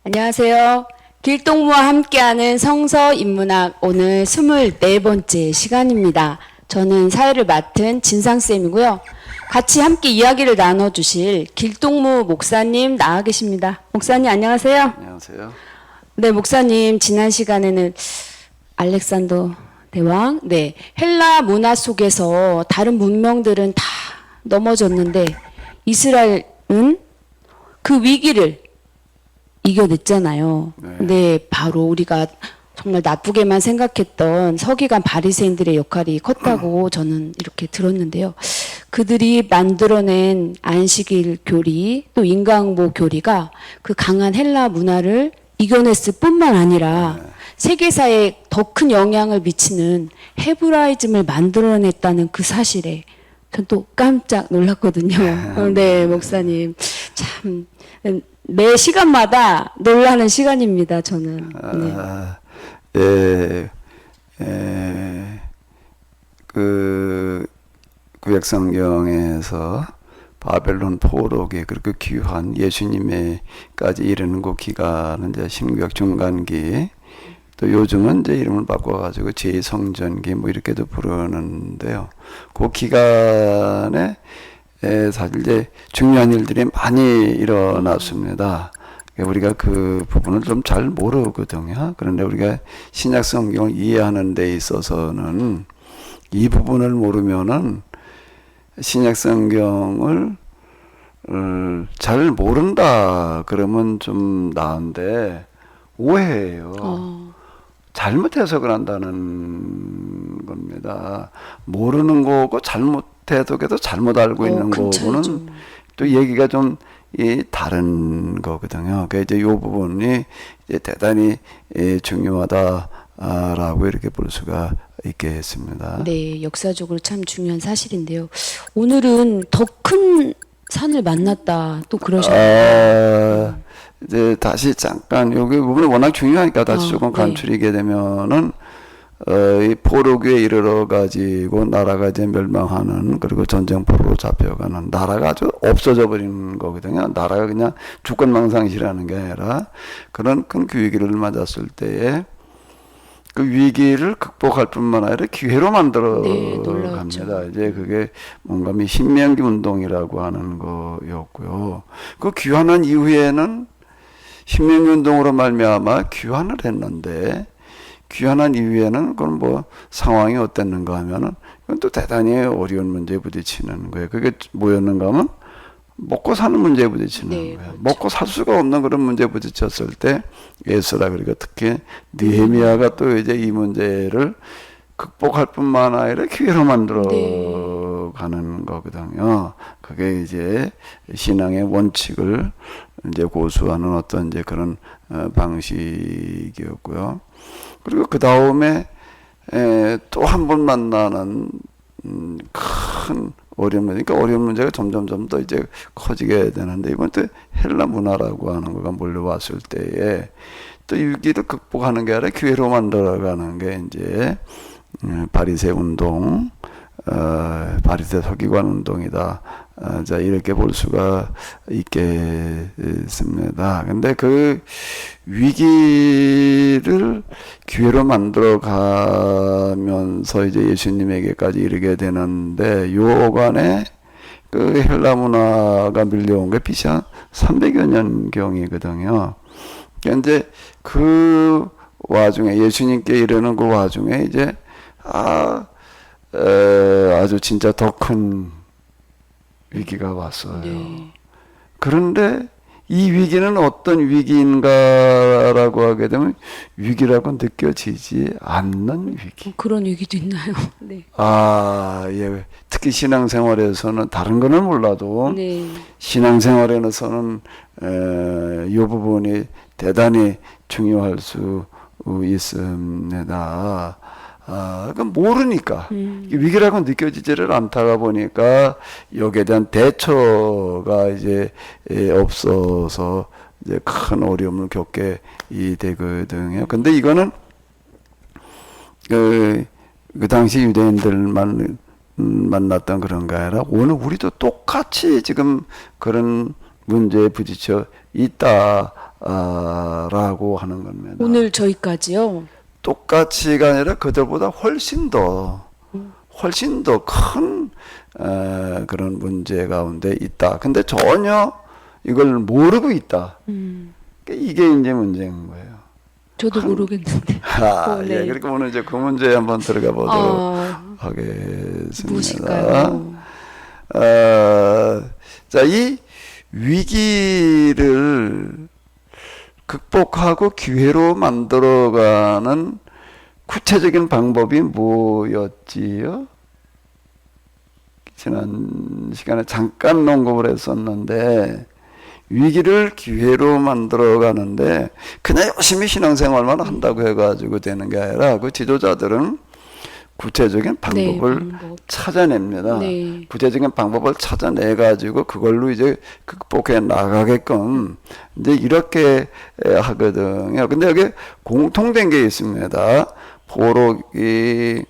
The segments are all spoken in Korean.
안녕하세요. 길동무와 함께하는 성서인문학 오늘 24번째 시간입니다. 저는 사회를 맡은 진상쌤이고요. 같이 함께 이야기를 나눠주실 길동무 목사님 나와 계십니다. 목사님 안녕하세요. 안녕하세요. 네, 목사님 지난 시간에는 알렉산더 대왕, 헬라 문화 속에서 다른 문명들은 다 넘어졌는데 이스라엘은 그 위기를 이겨냈잖아요. 네. 근데 바로 우리가 정말 나쁘게만 생각했던 서기관 바리새인들의 역할이 컸다고 저는 이렇게 들었는데요. 그들이 만들어낸 안식일 교리 또 인간보 교리가 그 강한 헬라 문화를 이겨냈을 뿐만 아니라 세계사에 더 큰 영향을 미치는 헤브라이즘을 만들어냈다는 그 사실에 전 또 깜짝 놀랐거든요. 네, 목사님. 참 매 시간마다 놀라는 시간입니다. 저는. 네. 그 구약성경에서 바벨론 포로기 그렇게 귀한 예수님에까지 이르는 그 기간은 이제 신구약 중간기, 또 요즘은 이제 이름을 바꿔가지고 제2성전기 뭐 이렇게도 부르는데요. 그 기간에 사실 이제 중요한 일들이 많이 일어났습니다. 우리가 그 부분을 좀 잘 모르거든요. 그런데 우리가 신약 성경을 이해하는 데 있어서는 이 부분을 모르면은 신약 성경을 잘 모른다 그러면 좀 나은데 오해해요. 잘못 해석을 한다는 겁니다. 모르는 거고 잘못 해석해도 잘못 알고 있는 거고는 또 얘기가 좀 다른 거거든요. 그러니까 이제 이 부분이 이제 대단히 중요하다라고 이렇게 볼 수가 있겠습니다. 네, 역사적으로 참 중요한 사실인데요. 오늘은 더 큰 산을 만났다 또 그러셨나요? 이제 다시 잠깐 여기 부분이 워낙 중요하니까 다시 조금 간추리게 되면은 이 포로기에 이르러 가지고 나라가 이제 멸망하는, 그리고 전쟁포로로 잡혀가는, 나라가 아주 없어져 버리는 거거든요. 나라가 그냥 주권망상시라는 게 아니라 그런 큰 위기를 맞았을 때에 그 위기를 극복할 뿐만 아니라 기회로 만들어 갑니다. 이제 그게 뭔가 신명기 운동이라고 하는 거였고요. 그 귀환한 이후에는 신명기 운동으로 말미암아 귀환을 했는데, 귀환한 이후에는 그건 뭐 상황이 어땠는가 하면은 이건 또 대단히 어려운 문제에 부딪히는 거예요. 그게 뭐였는가 하면 먹고 사는 문제에 부딪히는 거예요. 그렇죠. 먹고 살 수가 없는 그런 문제에 부딪혔을 때 에스라, 그러니까 특히 느헤미야가 또 이제 이 문제를 극복할 뿐만 아니라 기회로 만들어 가는 거거든요. 그게 이제 신앙의 원칙을 이제 고수하는 어떤 이제 그런 방식이었고요. 그리고 그 다음에 또 한 번 만나는 큰 어려운 문제, 그러니까 어려운 문제가 점점 더 이제 커지게 되는데, 이번 때 헬라 문화라고 하는 거가 몰려왔을 때에 또 위기를 극복하는 게 아니라 기회로 만들어가는 게 이제 바리새 운동, 바리새 서기관 운동이다. 자, 이렇게 볼 수가 있겠습니다. 근데 그 위기를 기회로 만들어 가면서 이제 예수님에게까지 이르게 되는데, 요간에 그 헬라 문화가 밀려온 게 BC 한 300여 년경이거든요. 그러니까 이제 그 와중에 예수님께 이르는 그 와중에 이제 아주 진짜 더 큰 위기가 왔어요. 그런데 이 위기는 어떤 위기인가라고 하게 되면 위기라고 느껴지지 않는 위기. 그런 위기도 있나요? 네. 예. 특히 신앙생활에서는 다른 거는 몰라도 신앙생활에서는 이 부분이 대단히 중요할 수 있습니다. 그건 모르니까 위기라고 느껴지지를 않다가 보니까 여기에 대한 대처가 이제 없어서 이제 큰 어려움을 겪게 되거든요. 근데 이거는 그 당시 유대인들만 만났던 그런 게 아니라 오늘 우리도 똑같이 지금 그런 문제에 부딪혀 있다. 라고 하는 겁니다. 오늘 저희까지요. 똑같이가 아니라 그들보다 훨씬 더 큰 그런 문제 가운데 있다. 근데 전혀 이걸 모르고 있다. 이게 이제 문제인 거예요. 저도 모르겠는데. 네. 예, 그러니까 오늘 이제 그 문제에 한번 들어가 보도록 하겠습니다. 무엇일까요? 자, 이 위기를 극복하고 기회로 만들어가는 구체적인 방법이 뭐였지요? 지난 시간에 잠깐 언급을 했었는데 위기를 기회로 만들어 가는데 그냥 열심히 신앙생활만 한다고 해가지고 되는 게 아니라 그 지도자들은 구체적인 방법을 찾아냅니다. 네. 구체적인 방법을 찾아내 가지고 그걸로 이제 극복해 나가게끔 이제 이렇게 하거든요. 근데 여기 공통된 게 있습니다. 포로기로부터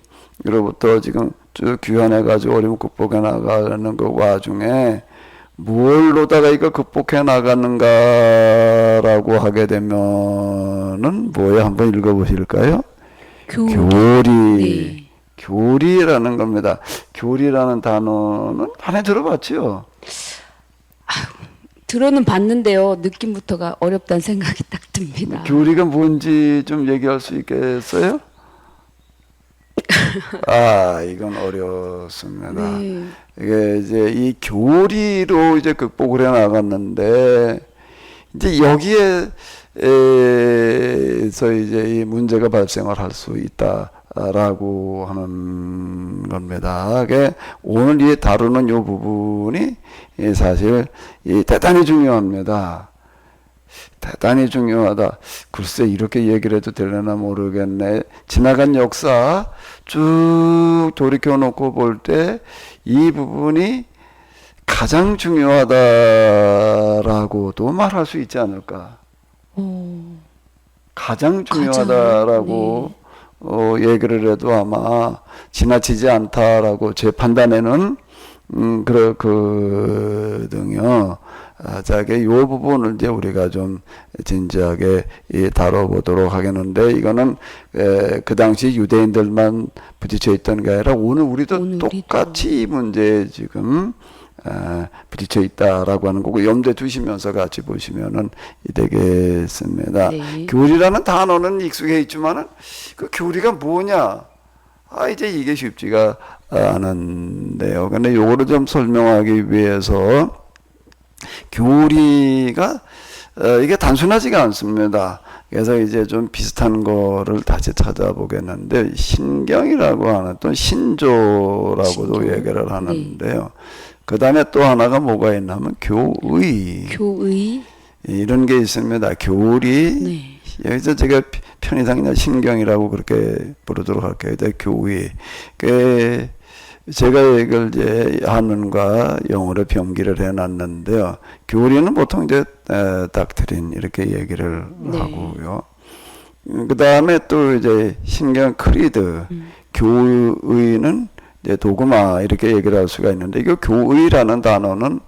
지금 쭉 귀환해 가지고 어려움 극복해 나가는 그 와중에 뭘로다가 이거 극복해 나가는가라고 하게 되면은 뭐야 한번 읽어보실까요? 교리. 네. 교리라는 겁니다. 교리라는 단어는 많이 들어봤죠? 들어는 봤는데요. 느낌부터가 어렵다는 생각이 딱 듭니다. 교리가 뭔지 좀 얘기할 수 있겠어요? 이건 어렵습니다. 네. 이게 이제 이 교리로 이제 극복을 해 나갔는데 이제 여기에서 이제 이 문제가 발생을 할 수 있다라고 하는 겁니다. 오늘 이 다루는 이 부분이 사실 대단히 중요합니다. 대단히 중요하다. 글쎄 이렇게 얘기를 해도 되려나 모르겠네. 지나간 역사 쭉 돌이켜 놓고 볼 때 이 부분이 가장 중요하다라고도 말할 수 있지 않을까. 가장 중요하다라고 얘기를 해도 아마 지나치지 않다라고 제 판단에는 그렇거든요. 자게 요 부분을 이제 우리가 좀 진지하게 다뤄보도록 하겠는데 이거는 그 당시 유대인들만 부딪혀 있던 게 아니라 오늘 우리도 똑같이 이 문제에 지금 부딪혀 있다라고 하는 거고 염두에 두시면서 같이 보시면은 되겠습니다. 네. 교리라는 단어는 익숙해 있지만은 그 교리가 뭐냐? 이제 이게 쉽지가 않은데요. 근데 요거를 좀 설명하기 위해서 교리가 이게 단순하지가 않습니다. 그래서 이제 좀 비슷한 거를 다시 찾아보겠는데 신경이라고 하는 또 신조라고도 얘기를 하는데요. 그 다음에 또 하나가 뭐가 있냐면 교의. 이런 게 있습니다. 교리. 네. 여기서 제가 편의상 그냥 신경이라고 그렇게 부르도록 할게요. 교의. 제가 이걸 이제 한문과 영어로 병기를 해놨는데요. 교리는 보통 이제 닥트린 이렇게 얘기를 하고요. 그 다음에 또 이제 신경 크리드, 교의는 이제 도그마 이렇게 얘기를 할 수가 있는데 이거 교의라는 단어는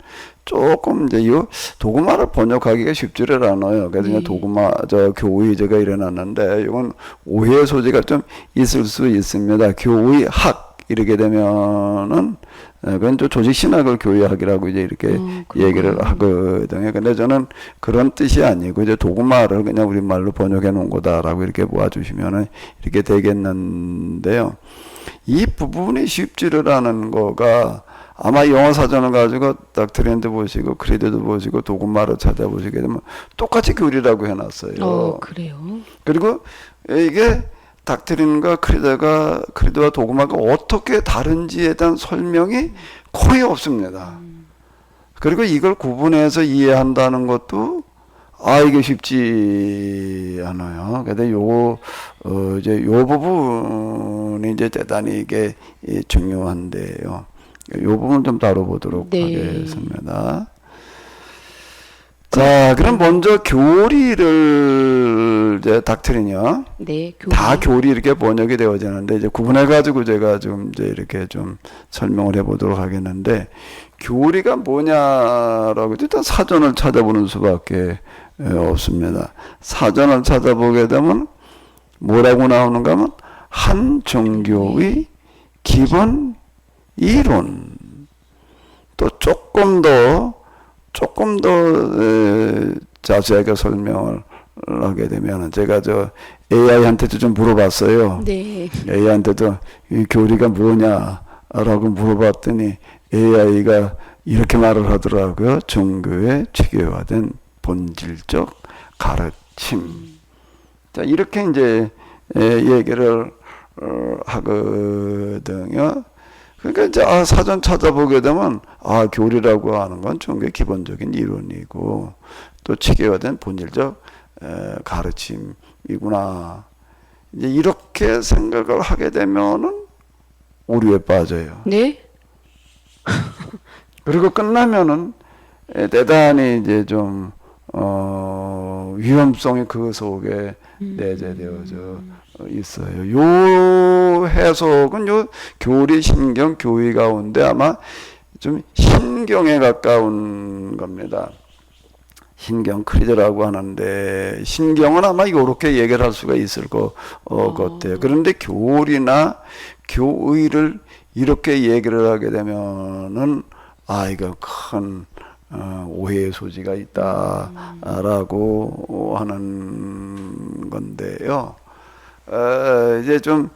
조금 이제 이 도그마를 번역하기가 쉽지를 않아요. 그래서 이제 도그마 교의 제가 일어났는데 이건 오해 소지가 좀 있을 수 있습니다. 교의 학 이렇게 되면은 그건 또 조직 신학을 교회학이라고 이제 이렇게 얘기를 하거든요. 근데 저는 그런 뜻이 아니고 이제 도그마를 그냥 우리말로 번역해 놓은 거다라고 이렇게 모아주시면은 이렇게 되겠는데요. 이 부분이 쉽지를 않은 거가 아마 영어 사전을 가지고 닥트린도 보시고 크리드도 보시고 도그마를 찾아보시게 되면 똑같이 교리라고 해놨어요. 그래요? 그리고 이게 닥트린과 크리드와 도그마가 어떻게 다른지에 대한 설명이 거의 없습니다. 그리고 이걸 구분해서 이해한다는 것도 이게 쉽지 않아요. 근데 이제 요 부분이 이제 대단히 이게 중요한데요. 요 부분 좀 다뤄보도록 하겠습니다. 자, 그럼 먼저 교리를 이제 닥트린이요. 네, 다 교리 이렇게 번역이 되어지는데 이제 구분해 가지고 제가 좀 이제 이렇게 좀 설명을 해보도록 하겠는데 교리가 뭐냐라고 일단 사전을 찾아보는 수밖에 없습니다. 사전을 찾아보게 되면 뭐라고 나오는가 하면 한 종교의 기본 이론 또 조금 더 자세하게 설명을 하게 되면 제가 저 AI한테도 좀 물어봤어요. 네. AI한테도 이 교리가 뭐냐라고 물어봤더니 AI가 이렇게 말을 하더라고요. 종교의 체계화된 본질적 가르침. 자, 이렇게 이제 얘기를 하거든요. 그러니까 이제 사전 찾아보게 되면 교리라고 하는 건 종교의 기본적인 이론이고 또 체계화된 본질적 가르침이구나. 이제 이렇게 생각을 하게 되면은 오류에 빠져요. 네. 그리고 끝나면은 대단히 이제 좀 위험성이 그 속에 내재되어져 있어요. 요 해석은 요 교리, 신경, 교의 가운데 아마 좀 신경에 가까운 겁니다. 신경 크리드라고 하는데 신경은 아마 이렇게 얘기를 할 수가 있을 것 같아요. 그런데 교리나 교의를 이렇게 얘기를 하게 되면은 이거 큰 오해의 소지가 있다라고 하는 건데요. 이제 좀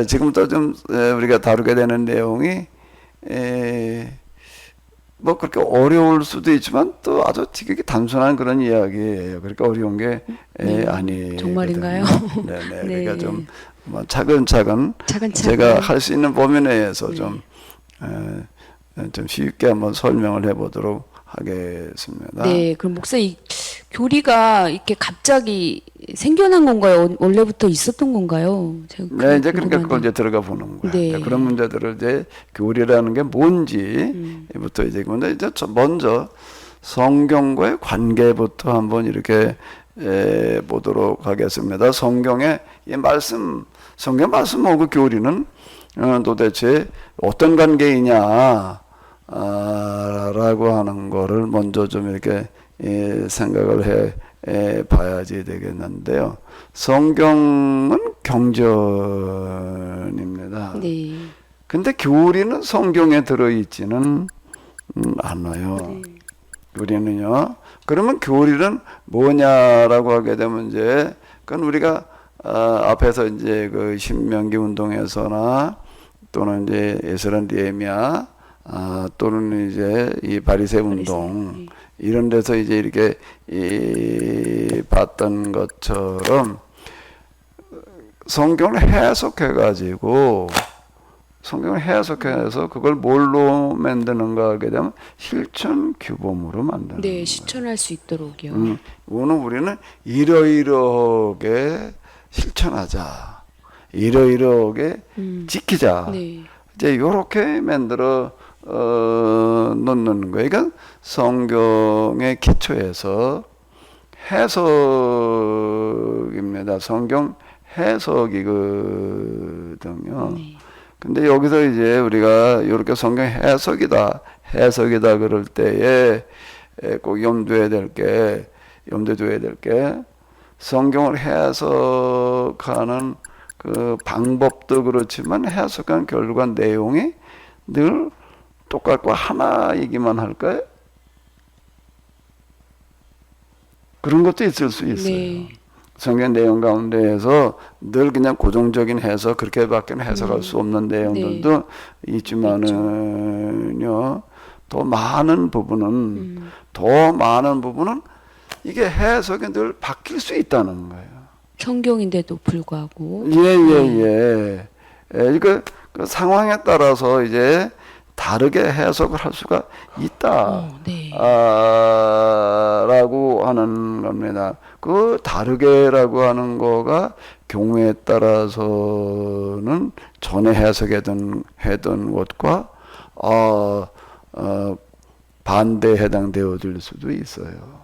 지금부터 좀 우리가 다루게 되는 내용이 뭐 그렇게 어려울 수도 있지만 또 아주 되게 단순한 그런 이야기예요. 그러니까 어려운 게 아니거든요. 정말인가요? 네네. 네. 그러니까 좀 차근차근 제가 할 수 있는 범위 내에서 좀 쉽게 한번 설명을 해보도록 하겠습니다. 네, 그럼 목사님 교리가 이렇게 갑자기 생겨난 건가요? 원래부터 있었던 건가요? 네, 이제 그러니까 그걸 이제 들어가 보는 거예요. 네. 그런 문제들을 이제 교리라는 게 뭔지부터 이제 근데 이제 먼저 성경과의 관계부터 한번 이렇게 보도록 하겠습니다. 성경의 이 말씀, 성경 말씀하고 교리는 도대체 어떤 관계이냐? 라고 하는 거를 먼저 좀 이렇게 생각을 해 봐야지 되겠는데요. 성경은 경전입니다. 네. 근데 교리는 성경에 들어있지는 않아요. 네. 교리는요. 그러면 교리는 뭐냐라고 하게 되면 이제 그건 우리가 앞에서 이제 그 신명기 운동에서나 또는 이제 에스라 느헤미야 또는 이제 이 바리새 운동 이런 데서 이제 이렇게 봤던 것처럼 성경을 해석해서 그걸 뭘로 만드는가 하게 되면 실천 규범으로 만드는 네, 거예요. 실천할 수 있도록요. 오늘 우리는 이러이러하게 실천하자, 이러이러하게 지키자. 네. 이제 이렇게 만들어 놓는 거예요. 그러니까 성경의 기초에서 해석입니다. 성경 해석이거든요. 네. 근데 여기서 이제 우리가 이렇게 성경 해석이다 그럴 때에 꼭 염두에 둬야 될 게 성경을 해석하는 그 방법도 그렇지만 해석한 결과 내용이 늘 똑같고 하나이기만 할까요? 그런 것도 있을 수 있어요. 네. 성경 내용 가운데에서 늘 그냥 고정적인 해석 그렇게밖에 해석할 수 없는 내용들도 있지만은요. 더 많은 부분은 이게 해석이 늘 바뀔 수 있다는 거예요. 성경인데도 불구하고. 예. 그 상황에 따라서 이제 다르게 해석을 할 수가 있다. 네. 라고 하는 겁니다. 그 다르게라고 하는 거가 경우에 따라서는 전에 해석했던 것과 반대에 해당되어질 수도 있어요.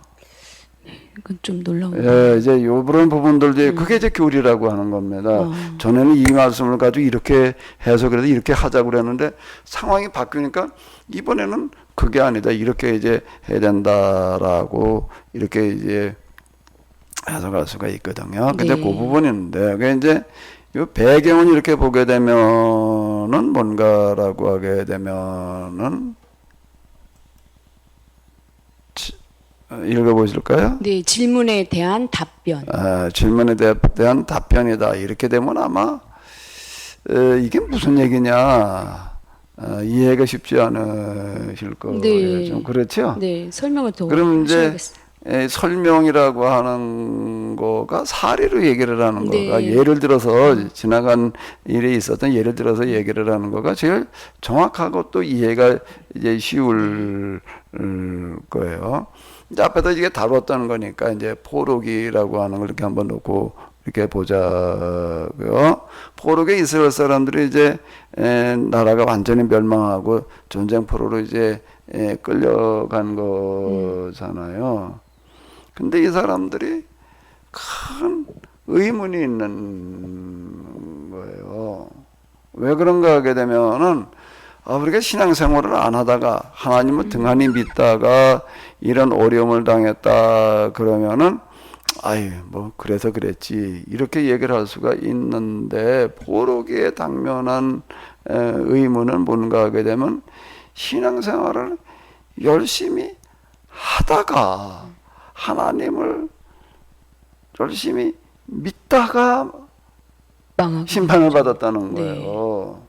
이건 좀 놀라운. 예, 이제 요런 부분들 이제 그게 이제 교리라고 하는 겁니다. 전에는 이 말씀을 가지고 이렇게 해석을 해서 이렇게 하자고 그랬는데 상황이 바뀌니까 이번에는 그게 아니다. 이렇게 이제 해야 된다라고 이렇게 이제 해석할 수가 있거든요. 근데 네. 그 부분인데 그게 이제 요 배경은 이렇게 보게 되면은 뭔가라고 하게 되면은 읽어보실까요? 네, 질문에 대한 답변. 질문에 대한 답변이다. 이렇게 되면 아마 이게 무슨 얘기냐 이해가 쉽지 않으실 거예요. 네. 좀 그렇죠? 네, 설명을 더 그럼 이제 하셔야겠어요. 설명이라고 하는 거가 사례로 얘기를 하는 네. 거가 예를 들어서 지나간 일에 있었던 예를 들어서 얘기를 하는 거가 제일 정확하고 또 이해가 이제 쉬울 거예요. 이제 앞에서 이게 다뤘다는 거니까 이제 포로기라고 하는 걸 이렇게 한번 놓고 이렇게 보자고요. 포로기에 이스라엘 사람들이 이제 나라가 완전히 멸망하고 전쟁 포로로 이제 끌려간 거잖아요. 근데 이 사람들이 큰 의문이 있는 거예요. 왜 그런가 하게 되면은 우리가 신앙생활을 안 하다가 하나님을 등한히 믿다가 이런 어려움을 당했다 그러면은 아유 뭐 그래서 그랬지 이렇게 얘기를 할 수가 있는데 포로기에 당면한 의문은 뭔가 하게 되면 신앙생활을 열심히 하다가 하나님을 열심히 믿다가 심판을 받았다는 거예요.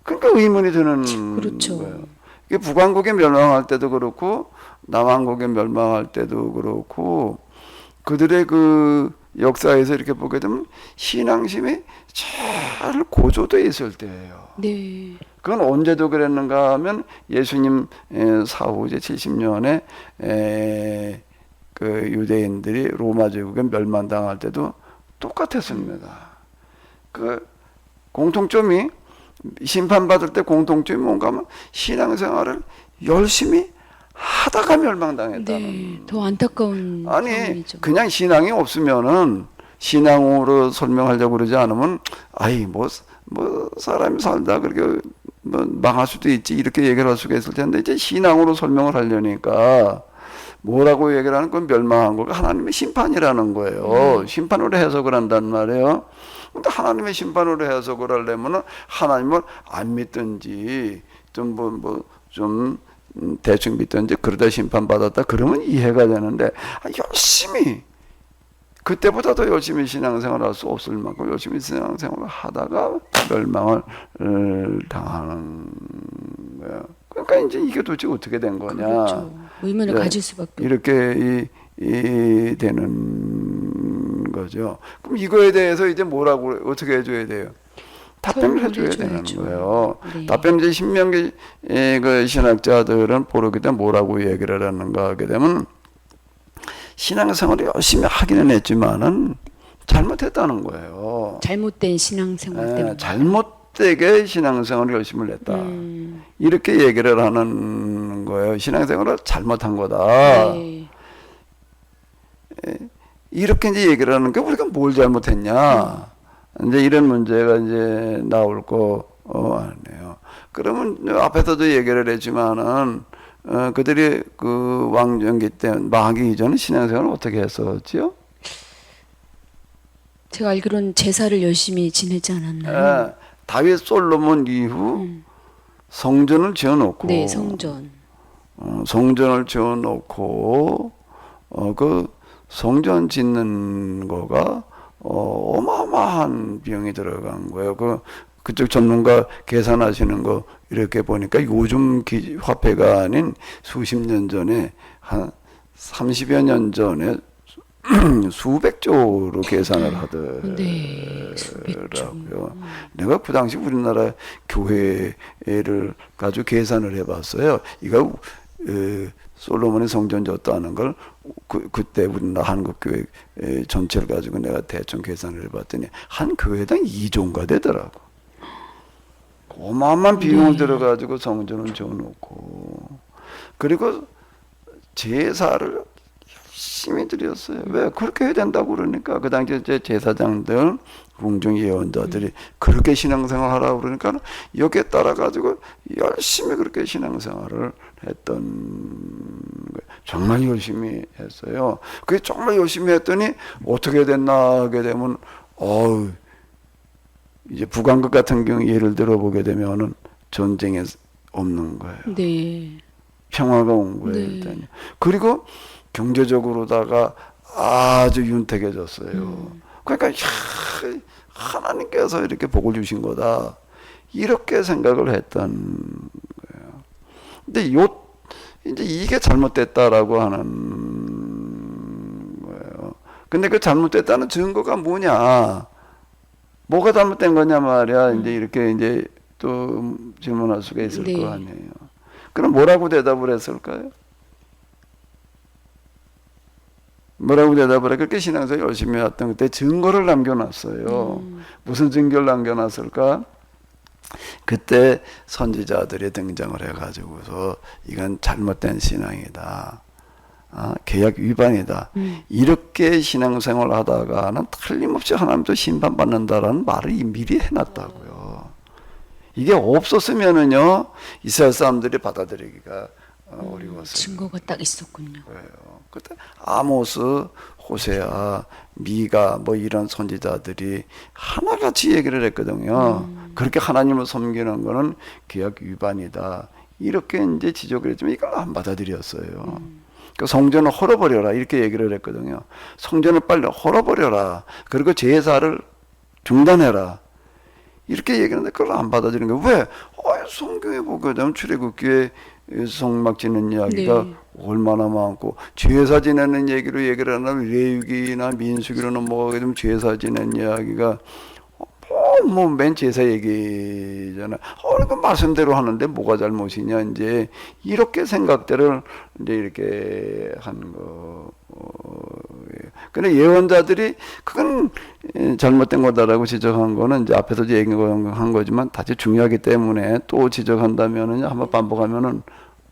그러니까 의문이 드는 그렇죠. 거예요. 이게 북왕국이 멸망할 때도 그렇고 남왕국이 멸망할 때도 그렇고 그들의 그 역사에서 이렇게 보게 되면 신앙심이 잘 고조되어 있을 때예요. 네. 그건 언제도 그랬는가 하면 예수님 사후 이제 70년에 그 유대인들이 로마 제국에 멸망당할 때도 똑같았습니다. 그 공통점이 심판받을 때 공통점이 뭔가 하면 신앙생활을 열심히 하다가 멸망당했다는. 네, 더 안타까운 아니 상황이죠. 그냥 신앙이 없으면은 신앙으로 설명하려고 그러지 않으면 아이 뭐 사람이 살다 그렇게 뭐 망할 수도 있지 이렇게 얘기를 할 수가 있을 텐데 이제 신앙으로 설명을 하려니까 뭐라고 얘기를 하는 건 멸망한 거가 하나님의 심판이라는 거예요. 심판으로 해석을 한단 말이에요. 근데 하나님의 심판으로 해석을 하려면은 하나님을 안 믿든지 좀 대충 믿든지 그러다 심판받았다 그러면 이해가 되는데 열심히 그때보다 더 열심히 신앙생활을 할 수 없을 만큼 열심히 신앙생활을 하다가 멸망을 당하는 거예요. 그러니까 이제 이게 도대체 어떻게 된 거냐. 그렇죠. 의문을 네, 가질 수밖에 없고. 이렇게 되는 거죠. 그럼 이거에 대해서 이제 뭐라고 어떻게 해줘야 돼요? 답변을 해줘야 되는 거예요. 네. 답변 이제 신명기 그 신학자들은 포로기 때 뭐라고 얘기를 하는가 하게 되면 신앙생활을 열심히 하기는 했지만은 잘못했다는 거예요. 잘못된 신앙생활 때문에. 잘못되게 신앙생활을 열심히 했다. 이렇게 얘기를 하는 거예요. 신앙생활을 잘못한 거다. 네. 이렇게 이제 얘기를 하는 게 우리가 뭘 잘못했냐. 이제 이런 문제가 이제 나올 거 아니에요. 그러면 앞에서도 얘기를 했지만은 그들이 그 왕정기 때 망하기 이전에 신앙생활을 어떻게 했었지요? 제가 알기로는 제사를 열심히 지내지 않았나요? 다윗 솔로몬 이후 성전을 지어놓고 네, 성전. 성전을 지어놓고 그 성전 짓는 거가 어마어마한 비용이 들어간 거예요. 그쪽 전문가 계산하시는 거 이렇게 보니까 요즘 화폐가 아닌 수십 년 전에 한 30여 년 전에 수백조로 계산을 하더라고요. 네, 수백조. 내가 그 당시 우리나라 교회를 가지고 계산을 해봤어요. 이거 솔로몬이 성전 졌다는 걸 그때 우리나라 한국교회 전체를 가지고 내가 대충 계산을 해봤더니 한 교회당 2조인가 되더라고. 어마어마한 비용을 들어가지고 성전을 지어놓고 그리고 제사를 열심히 드렸어요. 왜 그렇게 해야 된다고 그러니까 그 당시에 이제 제사장들, 궁중 예언자들이 그렇게 신앙생활 하라고 그러니까 여기에 따라 가지고 열심히 그렇게 신앙생활을 했던 거예요. 정말 열심히 했어요. 그게 정말 열심히 했더니 어떻게 됐나 하게 되면 이제 북왕국 같은 경우 예를 들어 보게 되면은 전쟁에 없는 거예요. 네. 평화가 온 거예요. 일단. 그리고 경제적으로다가 아주 윤택해졌어요. 그러니까 하나님께서 이렇게 복을 주신 거다. 이렇게 생각을 했던 거예요. 근데 이제 이게 잘못됐다라고 하는 거예요. 근데 그 잘못됐다는 증거가 뭐냐? 뭐가 잘못된 거냐 말이야. 이제 이렇게 이제 또 질문할 수가 있을 네. 거 아니에요. 그럼 뭐라고 대답을 했을까요? 뭐라고 대답을 해? 그렇게 신앙생활 열심히 했던 그때 증거를 남겨놨어요. 무슨 증거를 남겨놨을까? 그때 선지자들이 등장을 해가지고서 이건 잘못된 신앙이다. 계약 위반이다. 이렇게 신앙생활을 하다가는 틀림없이 하나님도 심판받는다라는 말을 미리 해놨다고요. 이게 없었으면은요 이스라엘 사람들이 받아들이기가 어려웠어요. 증거가 딱 있었군요. 그때 아모스, 호세아, 미가 뭐 이런 선지자들이 하나같이 얘기를 했거든요. 그렇게 하나님을 섬기는 거는 계약 위반이다. 이렇게 이제 지적을 했지만 이걸 안 받아들였어요. 그 성전을 헐어버려라 이렇게 얘기를 했거든요. 성전을 빨리 헐어버려라. 그리고 제사를 중단해라. 이렇게 얘기하는데 그걸 안 받아들이는 거예요. 왜? 성경에 보게 되면 출애굽기에 성막 짓는 이야기가 네. 얼마나 많고 제사 지내는 얘기를 하면 레위기나 민수기로는 뭐가 좀 제사 지내는 이야기가 맨 제사 얘기잖아. 그 말씀대로 하는데 뭐가 잘못이냐 이제 이렇게 생각들을 이제 이렇게 한 거. 근데 예언자들이 그건 잘못된 거다라고 지적한 거는 이제 앞에서 얘기한 거지만 다시 중요하기 때문에 또 지적한다면은 한번 반복하면은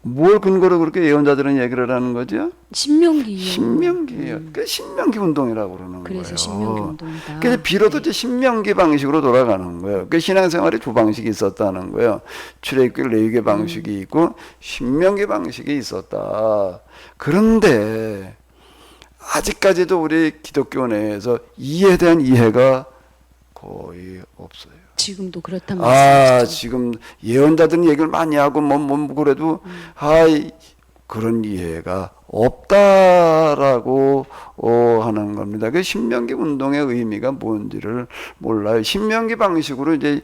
뭘 근거로 그렇게 예언자들은 얘기를 하는 거죠? 신명기요. 신명기예요. 그 신명기 운동이라고 그러는 그래서 거예요. 신명기 운동이다. 그래서 비로소 이제 신명기 방식으로 돌아가는 거예요. 그 신앙생활이 두 방식이 있었다는 거예요. 출애굽기 레위기 방식이 있고 신명기 방식이 있었다. 그런데 아직까지도 우리 기독교 내에서 이에 대한 이해가 거의 없어요. 지금도 그렇단 말씀이시죠? 지금 예언자들은 얘기를 많이 하고 뭐 그래도 그런 이해가 없다라고 하는 겁니다. 그 신명기 운동의 의미가 뭔지를 몰라요. 신명기 방식으로 이제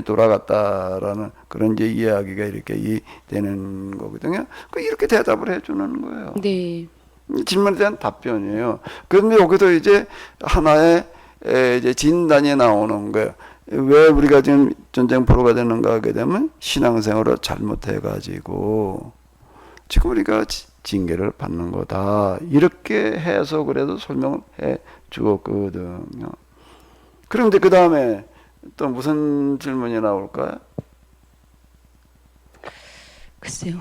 돌아갔다라는 그런 이제 이야기가 이렇게 되는 거거든요. 이렇게 대답을 해주는 거예요. 네. 질문에 대한 답변이에요. 그런데 여기서 이제 하나의 이제 진단이 나오는 거예요. 왜 우리가 지금 전쟁 포로가 되는가 하게 되면 신앙생활을 잘못해가지고 지금 우리가 징계를 받는 거다. 이렇게 해서 그래도 설명을 해 주었거든요. 그런데 그 다음에 또 무슨 질문이 나올까요? 글쎄요.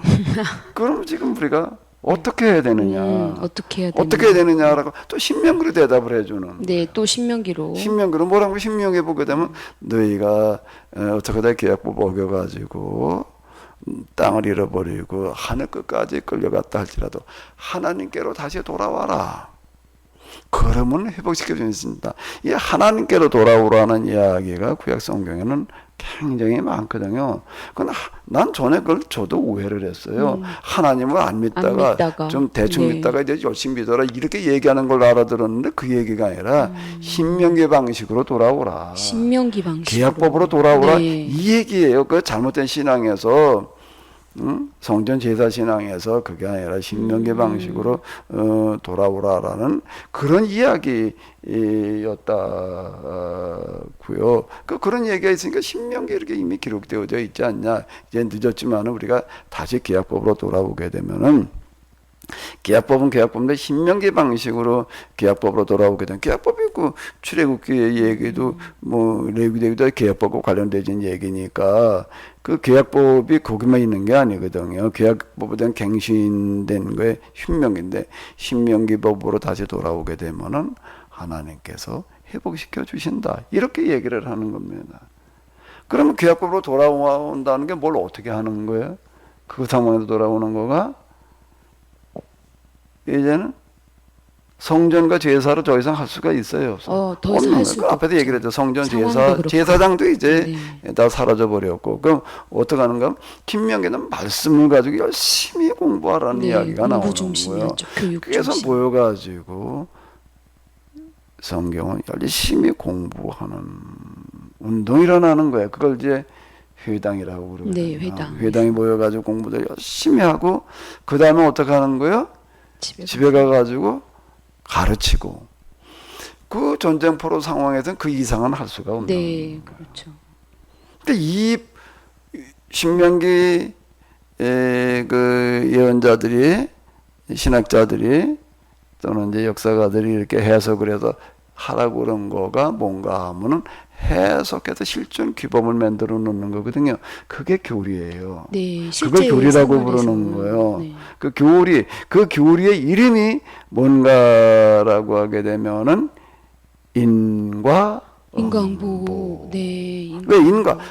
그럼 지금 우리가 어떻게 해야 되느냐? 어떻게 해야 되느냐? 어떻게 해야 되느냐라고 또 신명기로 대답을 해주는. 네, 또 신명기로. 신명기로 뭐라고 신명기에 보게 되면 너희가 어떻게다 계약법 어겨가지고 땅을 잃어버리고 하늘 끝까지 끌려갔다 할지라도 하나님께로 다시 돌아와라. 그러면 회복시켜 주신다. 이 하나님께로 돌아오라는 이야기가 구약 성경에는 굉장히 많거든요. 난 전에 그걸 저도 오해를 했어요. 하나님을 안 믿다가 좀 대충 네. 믿다가 이제 열심히 믿어라 이렇게 얘기하는 걸 알아들었는데 그 얘기가 아니라 신명기 방식으로 돌아오라. 신명기 방식으로. 계약법으로 돌아오라. 네. 이 얘기예요. 그 잘못된 신앙에서 성전 제사 신앙에서 그게 아니라 신명기 방식으로 돌아오라라는 그런 이야기였다고요. 그런 얘기가 있으니까 신명기 이렇게 이미 기록되어져 있지 않냐. 이제 늦었지만 우리가 다시 계약법으로 돌아오게 되면은 계약법은 계약법인데 신명기 방식으로 계약법으로 돌아오게 된 계약법이 그 출애굽기의 얘기도 뭐 레위기도 계약법과 관련된 얘기니까 그 계약법이 거기만 있는 게 아니거든요. 계약법에 대한 갱신된 거에 신명기인데 신명기법으로 다시 돌아오게 되면은 하나님께서 회복시켜 주신다. 이렇게 얘기를 하는 겁니다. 그러면 계약법으로 돌아온다는 게 뭘 어떻게 하는 거예요? 그 상황에서 돌아오는 거가 이제는 성전과 제사로 더 이상 할 수가 있어요. 더 이상 할 수가 앞에도 얘기를 했죠. 성전 제사, 제사장도 이제 다 사라져 버렸고, 그럼 어떻게 하는가? 김명기는 말씀을 가지고 열심히 공부하라는 이야기가 나오는 거예요. 그래서 모여가지고 성경을 열심히 공부하는 운동이 일어나는 거예요. 그걸 이제 회당이라고 그러거든요. 네, 회당이 모여가지고 공부도 열심히 하고, 그 다음에 어떻게 하는 거예요? 집에 가가지고 가르치고. 그 전쟁포로 상황에서는 그 이상은 할 수가 없는. 네, 그렇죠. 근데 이 신명기 그 예언자들이, 신학자들이 또는 이제 역사가들이 이렇게 해석을 해서 하라고 그런 거가 뭔가 하면은 해석해서 실존 규범을 만들어 놓는 거거든요. 그게 교리예요. 네, 그걸 교리라고 부르는 거예요. 네. 그 교리의 이름이 뭔가라고 하게 되면은 인과응보. 네. 왜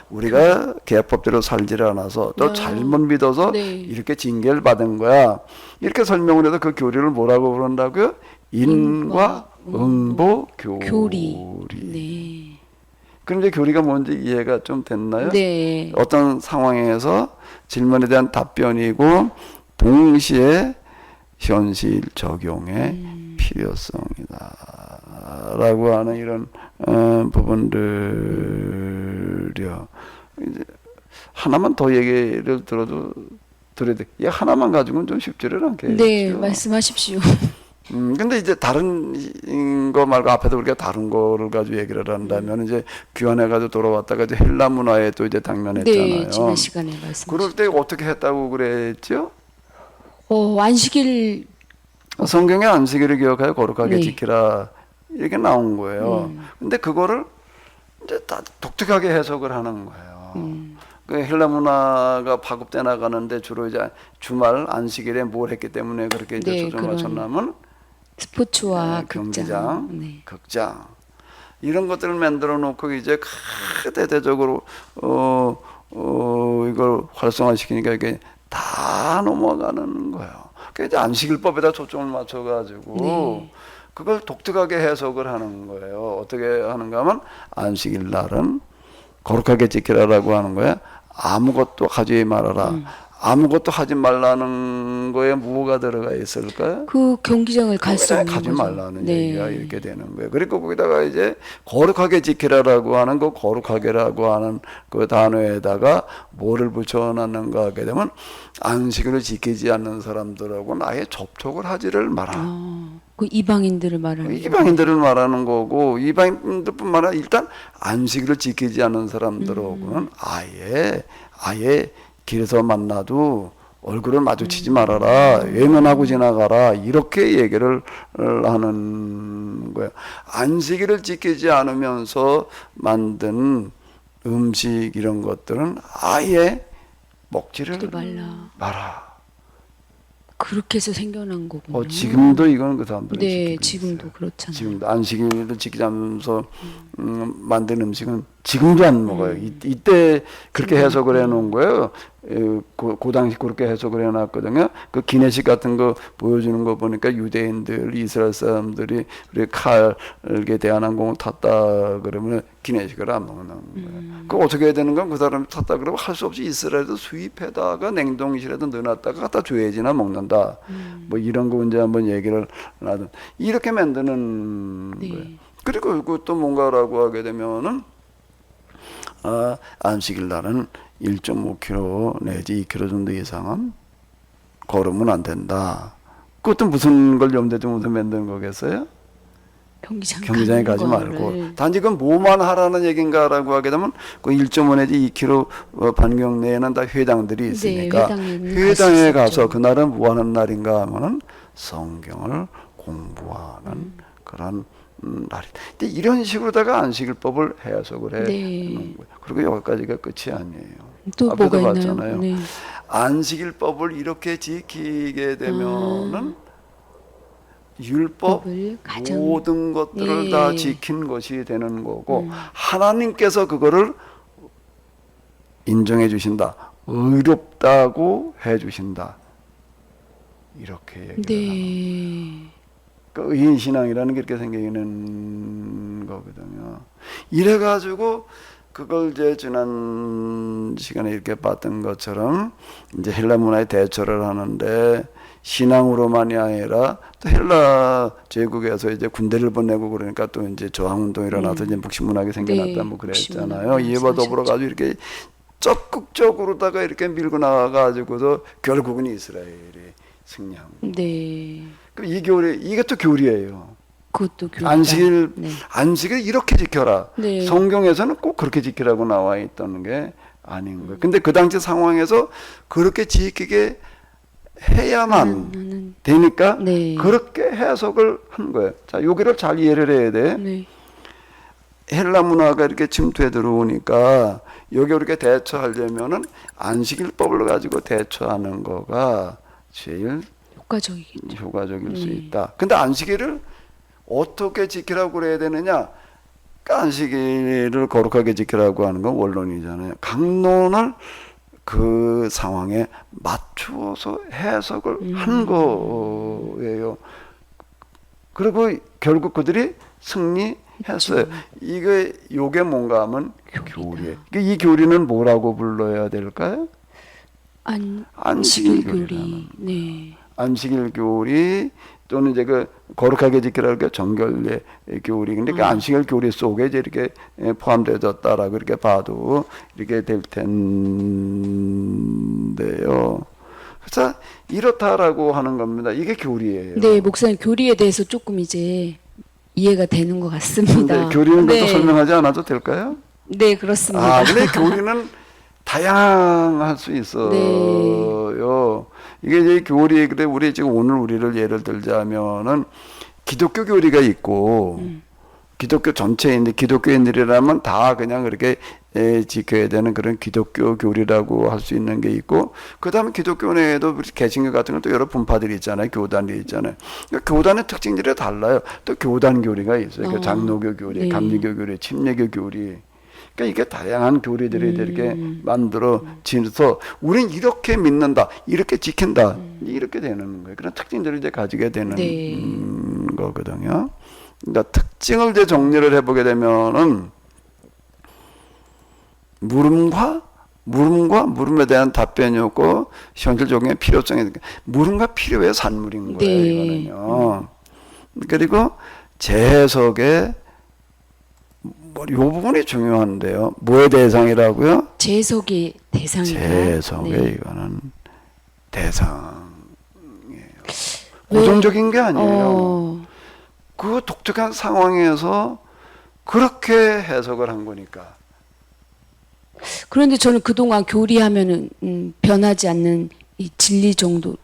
우리가 계약법대로 살지를 않아서 또 잘못 믿어서 이렇게 징계를 받은 거야. 이렇게 설명을 해서 그 교리를 뭐라고 부른다고요? 인과응보 교리. 네. 그럼 이제 교리가 뭔지 이해가 좀 됐나요? 네. 어떤 상황에서 질문에 대한 답변이고 동시에 현실 적용의 필요성이다 라고 하는 이런 부분들이요. 이제 하나만 더 얘기를 들어야 돼. 이 하나만 가지고는 좀 쉽지를 않겠죠. 네, 말씀하십시오. 근데 이제 다른 거 말고 앞에도 우리가 다른 거를 가지고 얘기를 한다면 이제 귀환해가지고 돌아왔다가 이제 헬라 문화에 또 이제 당면했잖아요. 네, 지난 시간에 말씀. 그럴 때 어떻게 했다고 그랬죠? 안식일. 성경에 안식일을 기억하여 거룩하게 지키라 이렇게 나온 거예요. 근데 그거를 이제 다 독특하게 해석을 하는 거예요. 그 헬라 문화가 파급돼 나가는데 주로 이제 주말 안식일에 뭘 했기 때문에 그렇게 이제 초점을 맞췄냐면 스포츠와 경기장, 극장 이런 것들을 만들어 놓고 이제 대대적으로 이걸 활성화시키니까 이게 다 넘어가는 거예요. 그러니까 이제 안식일법에다 초점을 맞춰가지고 그걸 독특하게 해석을 하는 거예요. 어떻게 하는가 하면 안식일 날은 거룩하게 지키라라고 하는 거야. 아무것도 하지 말아라. 아무것도 하지 말라는 거에 뭐가 들어가 있을까요? 그 경기장을 갈 수 없는 가지 거죠. 말라는 얘기가 이렇게 되는 거예요. 그리고 거기다가 이제 거룩하게 지키라라고 하는 그 거룩하게라고 하는 그 단어에다가 뭐를 붙여놨는가 하게 되면 안식일을 지키지 않는 사람들하고는 아예 접촉을 하지를 마라. 그 이방인들을 말하는 이방인들을 말하는 거고 이방인들뿐만 아니라 일단 안식일을 지키지 않는 사람들하고는 아예 길에서 만나도 얼굴을 마주치지 말아라. 외면하고 지나가라. 이렇게 얘기를 하는 거예요. 안식일을 지키지 않으면서 만든 음식 이런 것들은 아예 먹지를 마라. 그렇게 해서 생겨난 거군요. 지금도 이건 그 사람들은 네, 지키고 지금도 있어요. 그렇잖아요. 지금도 안식일을 지키지 않으면서 만든 음식은 지금도 안 먹어요. 이때 그렇게 해석을 해놓은 거예요. 그 당시 그렇게 해석을 해놨거든요. 그 기내식 같은 거 보여주는 거 보니까 유대인들, 이스라엘 사람들이 우리 칼게 대한항공을 탔다 그러면 기내식을 안 먹는 거예요. 그 어떻게 해야 되는 건 그 사람이 탔다 그러면 할 수 없이 이스라엘에서 수입해다가 냉동실에도 넣어놨다가 갖다 줘야지나 먹는다. 뭐 이런 거 이제 한번 얘기를 하든 이렇게 만드는 거예요. 그리고 그것도 뭔가라고 하게 되면은 안식일 날은 1.5km 내지 2km 정도 이상은 걸으면 안 된다. 그것도 무슨 걸 염두에 두면서 만든 거겠어요? 경기장에 가지 말고 단지 그 뭐만 하라는 얘기인가라고 하게 되면 그 1.5 내지 2km 반경 내에는 다 회당들이 있으니까 회당에 가서 그날은 뭐 하는 날인가 하면은 성경을 공부하는 그런 날이. 근데 이런 식으로다가 안식일법을 해석을 해 놓은 거예요. 그리고 여기까지가 끝이 아니에요. 또 앞에도 뭐가 봤잖아요. 있나요? 네. 안식일법을 이렇게 지키게 되면은 율법 모든 것들을 다 지킨 것이 되는 거고 하나님께서 그거를 인정해 주신다. 의롭다고 해 주신다. 이렇게 얘기를 하는 그 의인신앙이라는 게 이렇게 생기는 거거든요. 이래가지고 그걸 이제 지난 시간에 이렇게 봤던 것처럼 이제 헬라 문화에 대처를 하는데 신앙으로만이 아니라 또 헬라 제국에서 이제 군대를 보내고 그러니까 또 이제 저항운동이 일어나서 이제 묵신문학이 생겨났다 뭐 그랬잖아요. 이와 더불어 가지고 이렇게 적극적으로다가 이렇게 밀고 나가가지고서 결국은 이스라엘이 승리한 거예요. 네. 이 교리, 이것도 교리예요. 그것도 교리. 안식을 이렇게 지켜라. 네. 성경에서는 꼭 그렇게 지키라고 나와 있다는 게 아닌 거예요. 근데 그 당시 상황에서 그렇게 지키게 해야만 되니까 그렇게 해석을 한 거예요. 자, 여기를 잘 이해를 해야 돼. 헬라 문화가 이렇게 침투해 들어오니까 여기 이렇게 대처하려면은 안식일법을 가지고 대처하는 거가 제일 효과적일 수 있다. 근데 안식일을 어떻게 지키라고 그래야 되느냐? 그러니까 안식일을 거룩하게 지키라고 하는 건 원론이잖아요. 강론을 그 상황에 맞추어서 해석을 한 거예요. 그리고 결국 그들이 승리했어요. 요게 뭔가 하면 교리예요. 이 교리는 뭐라고 불러야 될까요? 안식일 교리. 네. 안식일 교리 또는 이제 그 거룩하게 지키라는 게 정결의 교리. 근데 그 안식일 교리 속에 이제 이렇게 포함되어졌다라고 이렇게 봐도 이렇게 될 텐데요. 그래서 이렇다라고 하는 겁니다. 이게 교리예요. 네, 목사님 교리에 대해서 조금 이제 이해가 되는 것 같습니다. 네, 교리는 또 설명하지 않아도 될까요? 네, 그렇습니다. 근데 교리는 다양할 수 있어요. 네. 이게 이제 교리, 근데 우리 지금 오늘 우리를 예를 들자면은 기독교 교리가 있고, 기독교 전체인데 기독교인들이라면 다 그냥 그렇게 지켜야 되는 그런 기독교 교리라고 할 수 있는 게 있고, 그 다음에 기독교 내에도 개신교 같은 것도 여러 분파들이 있잖아요. 교단이 있잖아요. 그러니까 교단의 특징들이 달라요. 또 교단 교리가 있어요. 그러니까 장로교 교리, 감리교 교리, 침례교 교리. 그러니까 이게 다양한 교리들이 이렇게 만들어지면서 우리는 이렇게 믿는다, 이렇게 지킨다, 이렇게 되는 거예요. 그런 특징들을 이제 가지게 되는 거거든요. 그러니까 특징을 이제 정리를 해보게 되면은 물음에 대한 답변이었고 현실적인 필요성이 물음과 필요의 산물인 거예요. 이거는요. 그리고 재해석의 이 부분이 중요한데요. 뭐의 대상이라고요? 재해석의 대상이다. 재해석의 이거는 대상이에요. 고정적인 게 아니에요. 그 독특한 상황에서 그렇게 해석을 한 거니까. 그런데 저는 그동안 교리하면은 변하지 않는 이 진리 정도로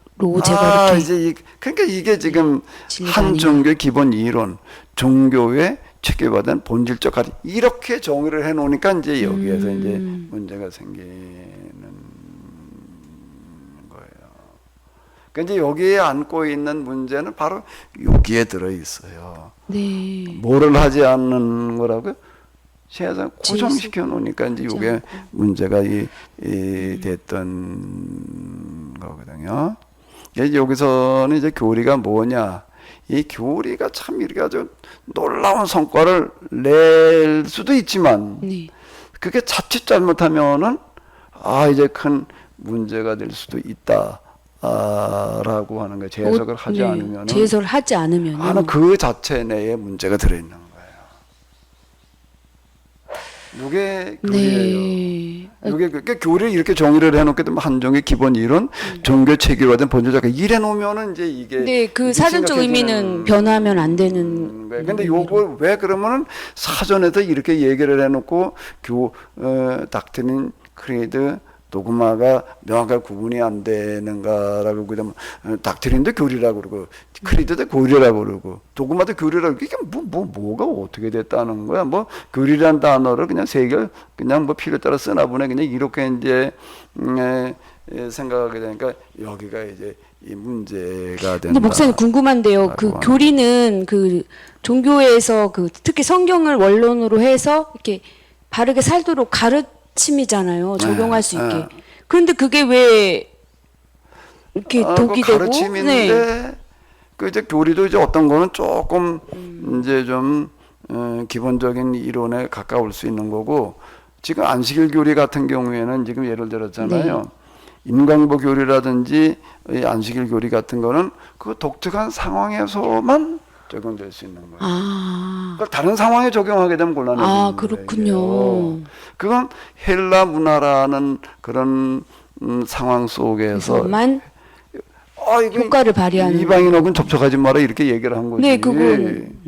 제가 이렇게 이제 그러니까 이게 지금 한 종교의 기본 이론, 종교의 체계화된 본질적 가치 이렇게 정의를 해놓으니까 이제 여기에서 이제 문제가 생기는 거예요. 그러니까 이제 여기에 안고 있는 문제는 바로 여기에 들어 있어요. 네. 뭐를 하지 않는 거라고요? 세상 고정시켜 놓으니까 이제 이게 문제가 됐던 거거든요. 여기서는 이제 교리가 뭐냐? 이 교리가 참 이렇게 아주 놀라운 성과를 낼 수도 있지만 그게 자칫 잘못하면은 이제 큰 문제가 될 수도 있다. 라고 하는 거예요. 재해석을 하지 않으면 재해석을 하지 않으면 그 자체 내에 문제가 들어있는 거예요. 이게 교리예요. 네. 이게 그러니까 교리를 이렇게 정의를 해놓게 되면 한정의 기본 이론, 종교 체계화된 본질적 이래 놓으면은 이제 이게 네, 그 이게 사전적 심각해지는 의미는 변하면 안 되는 거예요. 근데 요거 왜 그러면은 사전에서 이렇게 얘기를 해놓고 닥트린 크리드 도그마가 명확하게 구분이 안 되는가라고 그러면 닥트린도 교리라고 그러고 크리드도 교리라고 그러고 도그마도 교리라고 이게 뭐가 어떻게 됐다는 거야? 뭐 교리란 단어를 그냥 세계 그냥 뭐 필요에 따라 쓰나 보네 그냥 이렇게 이제 생각하게 되니까 여기가 이제 이 문제가 된다. 근데 목사님 궁금한데요. 그 교리는 그 종교에서 그 특히 성경을 원론으로 해서 이렇게 바르게 살도록 가르침이잖아요. 적용할 수 있게. 그런데 그게 왜 이렇게 독이 그 되고? 가르침인데 그 이제 교리도 이제 어떤 거는 조금 이제 좀 기본적인 이론에 가까울 수 있는 거고 지금 안식일 교리 같은 경우에는 지금 예를 들었잖아요. 인광보 교리라든지 이 안식일 교리 같은 거는 그 독특한 상황에서만 적용될 수 있는 거예요. 그러니까 다른 상황에 적용하게 되면 곤란해지는 거예요. 그렇군요. 그건 헬라 문화라는 그런 상황 속에서만 효과를 발휘하는 이방인하고는 접촉하지 마라 이렇게 얘기를 한 거지. 네, 그건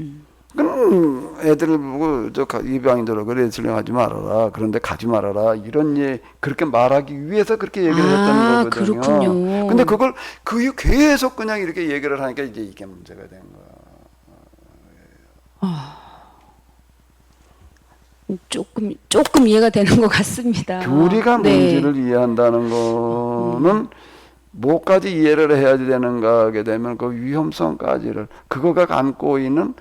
그럼 애들을 보고 저 이방인들하고 레슬링하지 말아라. 그런데 가지 말아라. 이런 그렇게 말하기 위해서 그렇게 얘기를 했던 거거든요. 그렇군요. 근데 그걸 계속 그냥 이렇게 얘기를 하니까 이제 이게 문제가 된 거야. 조금 이해가 되는 것 같습니다. 교리가 문제를 이해한다는 거는 뭐까지 이해를 해야 되는가 하게 되면 그 위험성까지를 그거가 안고 있는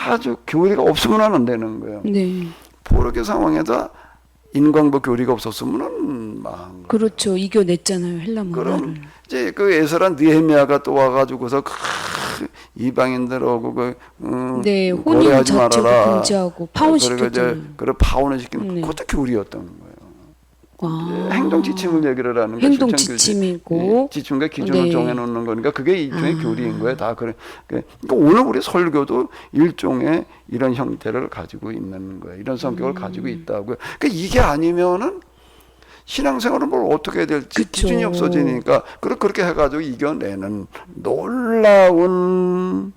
아주 교리가 없으면 안 되는 거예요. 네. 포로교 상황에서 인광보 교리가 없었으면은 망한 거예요. 그렇죠. 이겨냈잖아요. 헬라 문화를. 그럼 이제 그 에스라 느헤미야가 또 와가지고서 이방인들하고 네, 혼인 거래하지 자체도 말아라. 금지하고 파혼시켰잖아요. 그래 파혼을 시키는 그것도 교리였던 거예요. 행동 지침을 얘기를 하는 거예요. 행동 지침이고 지침과 기준을 정해놓는 거니까 그게 일종의 교리인 거예요. 다 그래. 그러니까 오늘 우리 설교도 일종의 이런 형태를 가지고 있는 거예요. 이런 성격을 가지고 있다고요. 그러니까 이게 아니면은 신앙생활을 뭘 어떻게 해야 될지 기준이 없어지니까 그렇게 해가지고 이겨내는 놀라운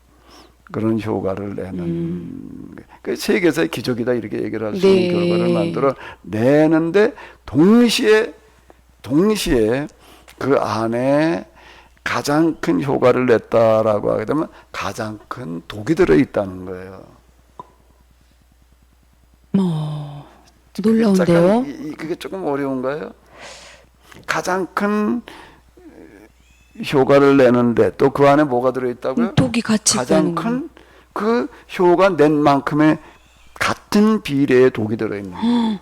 그런 효과를 내는 그 세계에서의 기적이다 이렇게 얘기를 할 수 있는 결과를 만들어 내는데 동시에 그 안에 가장 큰 효과를 냈다라고 하게 되면 가장 큰 독이 들어 있다는 거예요. 놀라운데요. 그게 조금 어려운가요? 가장 큰 효과를 내는데 또 그 안에 뭐가 들어있다고요? 독이 같이 가장 큰 그 효과 낸 만큼의 같은 비례의 독이 들어있는 거예요.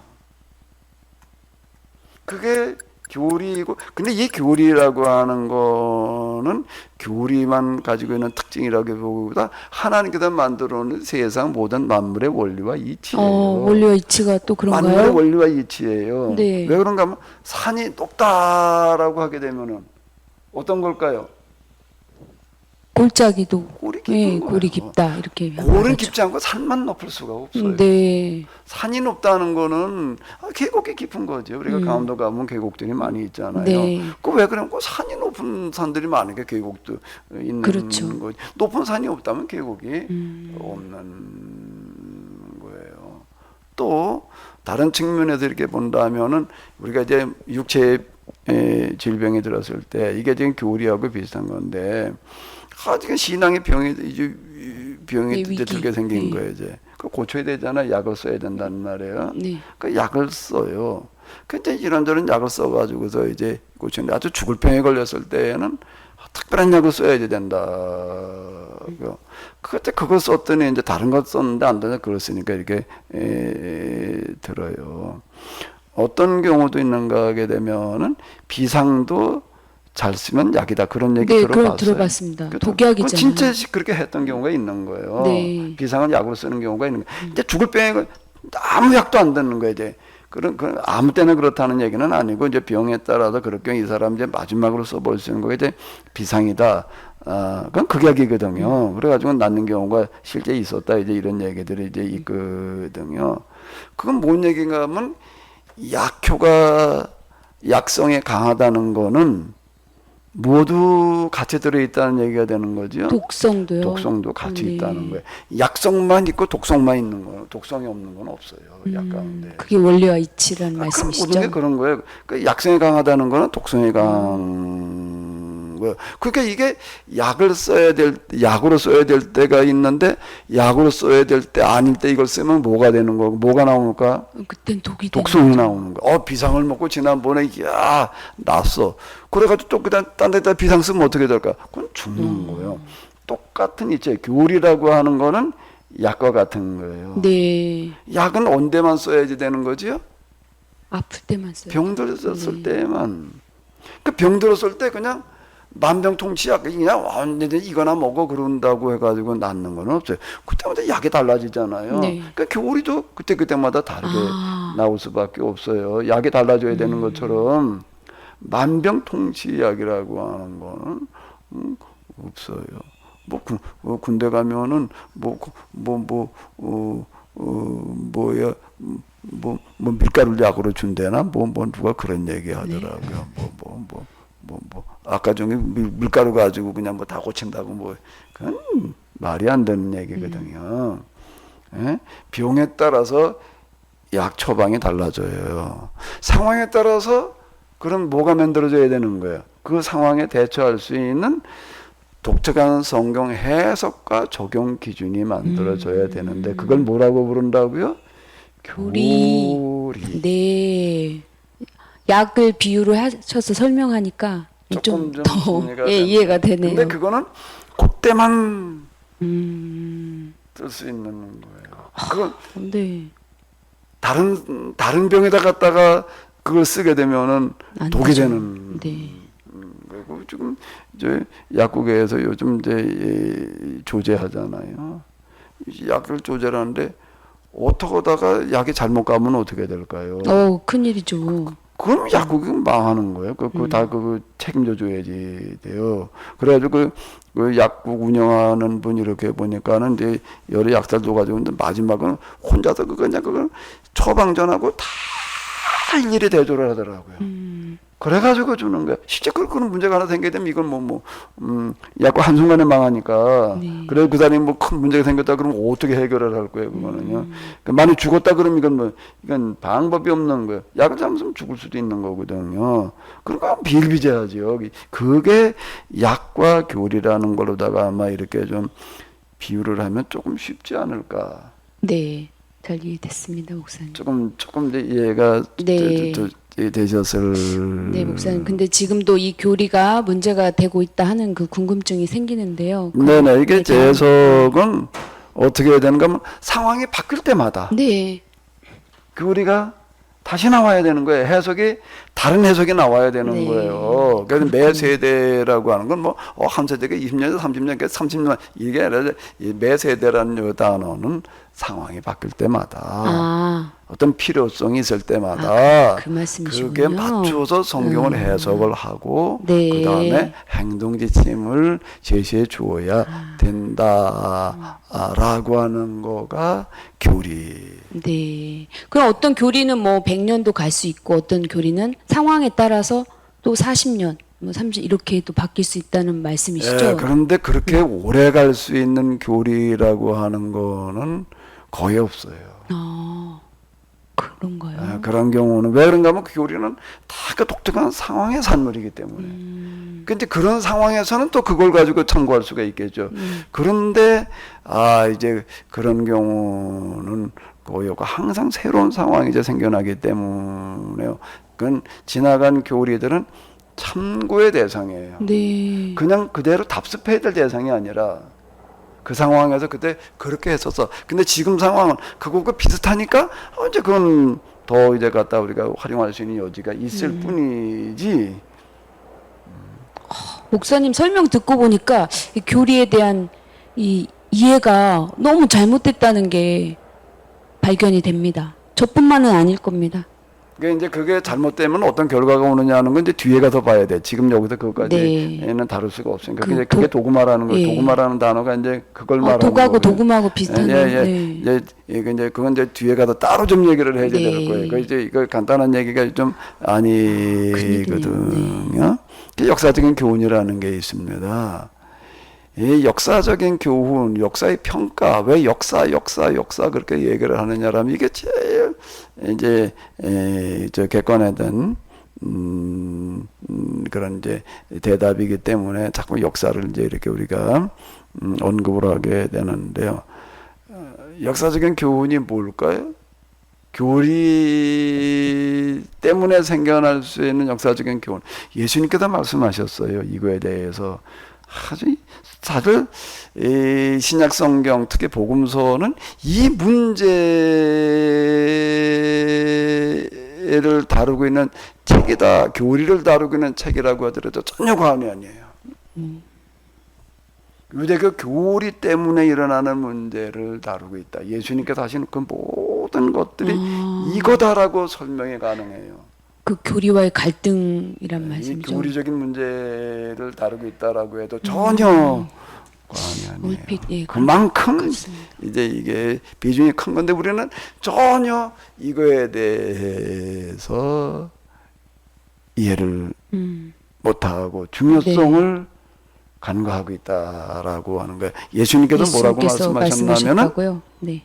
그게 교리이고 근데 이 교리라고 하는 거는 교리만 가지고 있는 특징이라기보다 하나님께서 만들어 놓은 세상 모든 만물의 원리와 이치예요. 원리와 이치가 또 그런가요? 만물의 원리와 이치예요. 네. 왜 그런가 하면 산이 높다라고 하게 되면은 어떤 걸까요? 골짜기도 골이 깊은 거예요. 골이 깊다 이렇게 골은 깊지 않고 산만 높을 수가 없어요. 네. 산이 높다는 거는 계곡이 깊은 거죠. 우리가 강원도 가면 계곡들이 많이 있잖아요. 네. 그 왜 그러면 산이 높은 산들이 많으니까 계곡도 있는 그렇죠. 거죠. 높은 산이 없다면 계곡이 없는 거예요. 또 다른 측면에서 이렇게 본다면은 우리가 이제 육체 질병이 들었을 때 이게 지금 교리하고 비슷한 건데 지금 신앙의 병이 이제 들게 생긴 거예요. 이제 그 고쳐야 되잖아. 약을 써야 된다는 말이에요. 네. 그 약을 써요. 근데 이런저런 약을 써가지고서 이제 고치는데 아주 죽을 병에 걸렸을 때에는 특별한 약을 써야 된다. 그때 그걸 썼더니 이제 다른 걸 썼는데 안 되냐 그랬으니까 이렇게 들어요. 어떤 경우도 있는가 하게 되면은 비상도 잘 쓰면 약이다 그런 얘기 들어봤어요. 들어봤습니다. 독약이잖아요. 진짜 그렇게 했던 경우가 있는 거예요. 네. 비상은 약으로 쓰는 경우가 있는 거예요. 이제 죽을 병에 아무 약도 안 듣는 거예요. 이제 그런 아무 때나 그렇다는 얘기는 아니고 이제 병에 따라서 그렇게 이 사람 이제 마지막으로 써볼 수 있는 거가 이제 비상이다. 그건 극약이거든요. 그래가지고 낫는 경우가 실제 있었다. 이제 이런 얘기들이 이제 있거든요. 그건 뭔 얘기인가 하면 약효가 약성에 강하다는 거는 모두 같이 들어있다는 얘기가 되는 거죠. 독성도요. 독성도 같이 네. 있다는 거예요. 약성만 있고 독성만 있는 거, 독성이 없는 건 없어요. 약 가운데. 그게 원리와 이치라는 그럼 말씀이시죠? 모든 게 그런 거예요. 그 약성이 강하다는 거는 독성이 강한 거예요. 그러니까 이게 약으로 써야 될 때가 있는데 약으로 써야 될 때 아닐 때 이걸 쓰면 뭐가 되는 거고 뭐가 나오니까 그땐 독이 독성이 되는 거죠. 나오는 거야. 비상을 먹고 지난번에 야 났어. 그래가지고 또 그다음 딴 데다 비상 쓰면 어떻게 될까? 그건 죽는 거예요. 똑같은 이제 교리라고 하는 거는 약과 같은 거예요. 네. 약은 언제만 써야지 되는 거지요? 아플 때만 써요. 병들었을 때만. 그 병들었을 때 그냥 만병통치약 그냥 완전히 이거나 먹어 그런다고 해가지고 낫는 건 없어요. 그때마다 약이 달라지잖아요. 네. 그러니까 교리도 그때마다 다르게 나올 수밖에 없어요. 약이 달라져야 되는 것처럼 만병통치약이라고 하는 거는 없어요. 군대 가면은 밀가루 약으로 준대나 누가 그런 얘기 하더라고요. 아까 중에 밀가루 가지고 그냥 다 고친다고 그건 말이 안 되는 얘기거든요. 예? 병에 따라서 약 처방이 달라져요. 상황에 따라서 그럼 뭐가 만들어져야 되는 거예요? 그 상황에 대처할 수 있는 독특한 성경 해석과 적용 기준이 만들어져야 되는데 그걸 뭐라고 부른다고요? 교리. 네. 약을 비유로 하셔서 설명하니까 조금 좀 더 이해가 이해가 되네요. 근데 그거는 그때만 쓸 수 있는 거예요. 그건 네. 다른 병에다 갖다가 그걸 쓰게 되면은 안 독이 되죠. 되는. 네. 그리고 지금 이제 약국에서 요즘 이제 조제하잖아요. 약을 조제하는데 어떡하다가 약이 잘못 가면 어떻게 될까요? 큰일이죠. 그럼 약국이 망하는 거예요. 다 책임져 줘야지 돼요. 그래가지고 그 약국 운영하는 분이 이렇게 보니까는 이제 여러 약사를 둬가지고 근데 마지막은 혼자서 그걸 처방전하고 다 일일이 대조를 하더라고요. 그래가지고 주는 거야. 실제 그런 문제가 하나 생기게 되면 이건 약국 한순간에 망하니까. 네. 그래서 그 사람이 큰 문제가 생겼다 그러면 어떻게 해결을 할 거예요, 그거는요. 그러니까 만약 죽었다 그러면 이건 방법이 없는 거예요. 약을 잘못 쓰면 죽을 수도 있는 거거든요. 그러니까 비일비재하죠. 그게 약과 교리라는 걸로다가 아마 이렇게 좀 비유를 하면 조금 쉽지 않을까. 네. 잘 이해됐습니다, 목사님. 조금 이제 이해가 네. 되셨을. 네, 목사님. 근데 지금도 이 교리가 문제가 되고 있다 하는 그 궁금증이 생기는데요. 네네. 이게 대한- 재해석은 어떻게 해야 되는가 하면 상황이 바뀔 때마다 네. 교리가 다시 나와야 되는 거예요. 해석이 다른 해석이 나와야 되는 네. 거예요. 그래서 매 세대라고 하는 건 한 세대가 20년에서 30년, 30년 이게 아니라 매 세대라는 이 단어는 상황이 바뀔 때마다 어떤 필요성이 있을 때마다 그 말씀이시군요. 그게 맞춰서 성경을 해석을 하고 네. 그 다음에 행동 지침을 제시해 주어야 된다라고 하는 거가 교리. 네. 그럼 어떤 교리는 100년도 갈 수 있고 어떤 교리는 상황에 따라서 또 40년, 30 이렇게 또 바뀔 수 있다는 말씀이시죠? 예, 그런데 그렇게 오래 갈 수 있는 교리라고 하는 거는 거의 없어요. 그런가요? 예, 그런 경우는 왜 그런가 하면 그 교리는 다 그 독특한 상황의 산물이기 때문에. 근데 그런 상황에서는 또 그걸 가지고 참고할 수가 있겠죠. 그런데 이제 그런 경우는 거의 없고 항상 새로운 상황이 이제 생겨나기 때문에요. 그건 지나간 교리들은 참고의 대상이에요. 네. 그냥 그대로 답습해야 될 대상이 아니라 그 상황에서 그때 그렇게 했었어. 근데 지금 상황은 그거가 비슷하니까 이제 그건 더 이제 갖다 우리가 활용할 수 있는 여지가 있을 뿐이지. 목사님 설명 듣고 보니까 이 교리에 대한 이 이해가 너무 잘못됐다는 게 발견이 됩니다. 저뿐만은 아닐 겁니다. 그러니까 이제 그게 잘못되면 어떤 결과가 오느냐 하는 건 이제 뒤에 가서 봐야 돼. 지금 여기서 그것까지는 다룰 수가 없으니까. 그게 도구마라는 거. 예. 도구마라는 단어가 이제 그걸 말하는 독하고 거고요. 도금하고 비슷한 네. 이제 그건 이제 뒤에 가서 따로 좀 얘기를 해야 될 거예요. 그 이제 이거 간단한 얘기가 좀 아니거든요. 역사적인 교훈이라는 게 있습니다. 이 역사적인 교훈, 역사의 평가, 왜 역사 그렇게 얘기를 하느냐라면 이게 제일 이제 저 객관화된 그런 이제 대답이기 때문에 자꾸 역사를 이제 이렇게 우리가 언급을 하게 되는데요. 역사적인 교훈이 뭘까요? 교리 때문에 생겨날 수 있는 역사적인 교훈. 예수님께서 말씀하셨어요. 이거에 대해서. 사실 신약 성경 특히 복음서는 이 문제를 다루고 있는 책이다. 교리를 다루고 있는 책이라고 하더라도 전혀 과언이 아니에요. 유대교 교리 때문에 일어나는 문제를 다루고 있다. 예수님께서 하시는 그 모든 것들이 이거다라고 설명이 가능해요. 그 교리와의 갈등이란 말씀이죠. 이 교리적인 문제를 다루고 있다라고 해도 전혀 과언이 아니에요. 그만큼 그렇습니다. 이제 이게 비중이 큰 건데 우리는 전혀 이거에 대해서 이해를 못하고 중요성을 간과하고 있다라고 하는 거예요. 예수님께서 뭐라고 말씀하셨냐면은 네.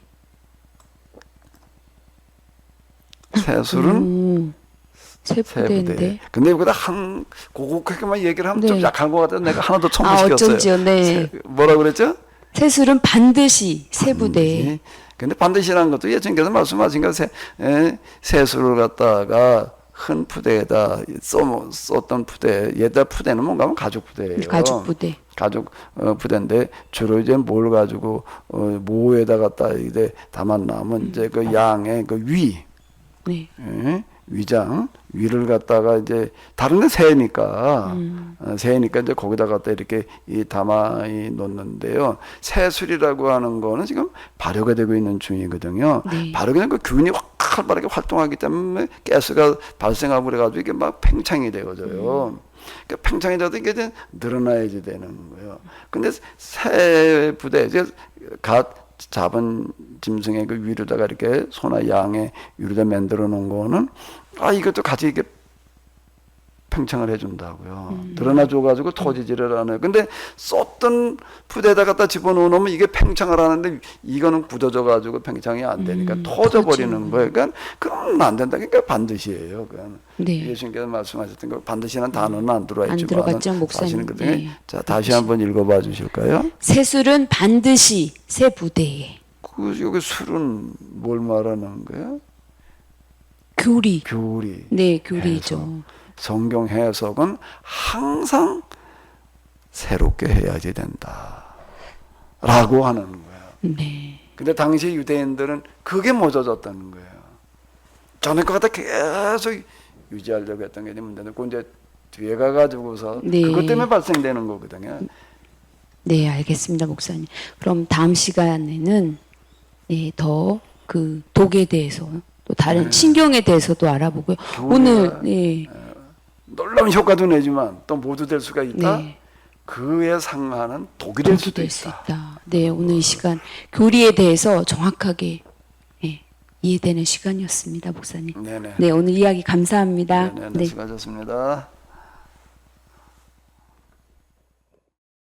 세술은 세 부대인데. 근데 여기다 고급하게만 얘기를 하면 네. 좀 약한 것 같아서 내가 하나 더 첨부시켰어요. 어쩐지요. 네. 뭐라 그랬죠? 세술은 반드시 세 부대. 근데 반드시라는 것도 예수님께서 말씀하신 거 세술을 갖다가 큰 푸대에다 썼던 푸대. 옛날 푸대는 뭔가 하면 가죽 푸대예요. 가죽 부대. 가죽 푸대인데 주로 이제 뭘 가지고 모에다 갖다 이제 담았나면 이제 그 양의 그 위. 네. 위장 위를 갖다가 이제 다른 데 새니까 이제 거기다 갖다 이렇게 담아 놓는데요. 새술이라고 하는 거는 지금 발효가 되고 있는 중이거든요. 네. 발효가 그 균이 활발하게 활동하기 때문에 가스가 발생하고 그래가지고 이게 막 팽창이 되어져요. 그러니까 팽창이 돼도 이게 이제 늘어나야지 되는 거예요. 근데 새 부대 이제 갓 잡은 짐승의 그 위로다가 이렇게 소나 양의 위로다 만들어 놓은 거는 이것도 같이 이렇게 팽창을 해준다고요. 늘어나줘가지고 터지지를 않아요. 근데 썼던 푸대에다 갖다 집어넣으면 이게 팽창을 하는데 이거는 굳어져가지고 팽창이 안 되니까 터져버리는 거예요. 그러니까 그러면 안 된다. 그러니까 반드시예요. 네. 예수님께서 말씀하셨던 거 반드시라는 단어는 안 들어와 안 있지만 들어갔죠, 목사님. 사실은 그중에 네. 자 다시 한번 읽어봐 주실까요? 세술은 반드시 세 부대에. 여기 술은 뭘 말하는 거예요? 교리. 교리. 네, 교리죠. 성경 해석은 항상 새롭게 해야지 된다. 라고 하는 거예요. 네. 근데 당시 유대인들은 그게 멎어졌다는 거예요. 전에 것 같아 계속 유지하려고 했던 게 문제인데, 그 이제 뒤에 가가지고서 네. 그것 때문에 발생되는 거거든요. 네, 알겠습니다, 목사님. 그럼 다음 시간에는 더 그 독에 대해서 또 다른 신경에 대해서도 알아보고요. 오늘 놀라운 효과도 내지만 또 모두 될 수가 있다. 네. 그에 상하는 독이 될 수도 있다. 네, 오늘 이 시간 교리에 대해서 정확하게 이해되는 시간이었습니다, 목사님. 네네. 네, 오늘 이야기 감사합니다. 네네. 수고하셨습니다.